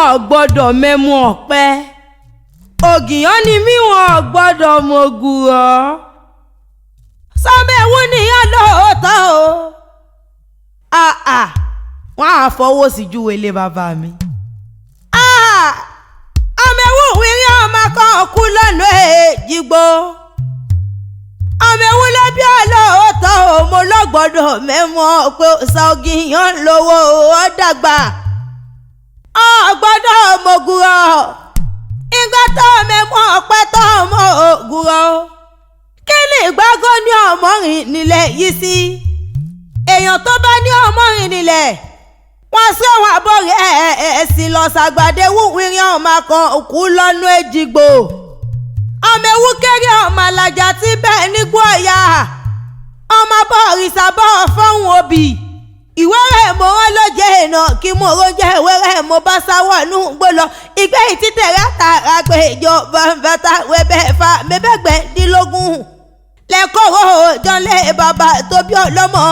wọn gbọ́dọ̀ mẹ́mu ọ̀pẹ ògìyàn ni mí wọn gbọ́dọ̀ mọ̀gùrọ̀ sọ́mẹ́wú nìyẹn lóòótọ́ o wọ́n á fọwọ́ sí ju ilé bàbá mi ọmẹ́wú wírí ọmọ kan kú lọ́nà èjìgbò ọmẹ́wú lẹ́bí ọlọ́ọ̀tọ́ o mo lọ́gbọ́dọ̀ mẹ́mu ọ̀pẹ òsà ògìyàn lówó ó dàgbà ọgbọ́dọ̀ mọ̀gùrọ̀ ìgbà tó mẹ́mu ọ̀pẹ tó mọ̀ ògùrọ̀ kí ni ìgbàgbọ́ ní ọmọ rìn nílẹ̀ yìí sí èèyàn tó bá ní ọmọ rìn nílẹ̀ wọ́n ṣe wà bọ̀rẹ̀ ẹ̀sìn lọ ṣàgbàdé wúwírí ọmọ kan òkú lọ́nà èjìgbò ọmọ ewu kéré ọmọ alájà tí bẹ́ẹ̀ nígbó ọ̀yà ọmọ bọ̀rìṣà bọ̀ fọ́hùn òbí ìwé rẹ̀ mo rán lóye èèna kí mo rọ́jẹ́ ìwé rẹ̀ mo bá sáwọ́ nù gbọ́lọ́ ìgbé ìtítẹ̀rẹ́ àtàrà pé ìjọba bàtà wẹ́bẹ̀ fa mẹ́bẹ̀gbẹ̀dínlógún lẹ́kọ̀ọ́ jọ́lẹ̀ bàbá tó bí ọlọ́mọ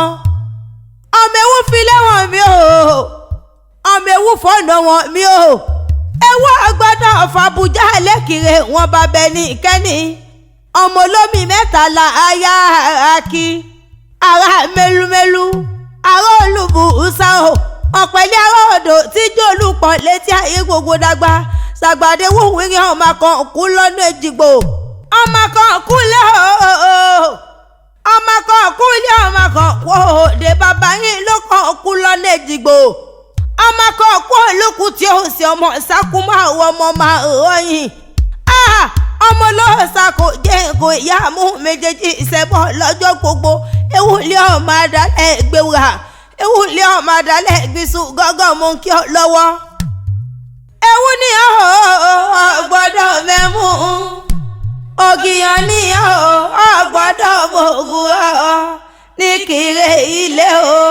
ọmọ ewu fi lẹ́wọ̀n mi o ọmọ ewu fọ́nà wọn mi o ewu àgbàdo fàbújá lẹ́kìrè wọn bá bẹ ní kẹ́ni ọmọ olómi mẹ́tàlá aya àkí ara mélúmélú ará olùbù ṣáò ọ̀pẹ̀lẹ̀ ará odò tí jòlúpọ̀ létí ayé gbogbo dàgbà ṣàgbàdé wúwírí ọmọ kan kú lọ́nà èjìgbò ọmọ kan kú lẹ́ ọmọ kan kú lé ọmọ kan kú òde bàbá yín ló kàn kú lọ́nà èjìgbò ọmọ kan kú olókùn tí ó sì ọmọ sákúmọ́ àwọn ọmọ máa ròyìn ọmọ lọ́sà kò jẹ́ kò yá mú méjèèjì ìṣẹ́bọ̀ lọ́jọ́ gbogbo ewu lé ọmọ adalẹ̀ gbéwà ewu lé ọmọ adalẹ̀ gbèsù gọ́gọ́ mú kí ọ lọ́wọ́ ewu ní ọgbọ́dọ̀ mẹ́mú ògìyàn ní ọgbọ́dọ̀ mọ̀gùn ní kiri ilé o.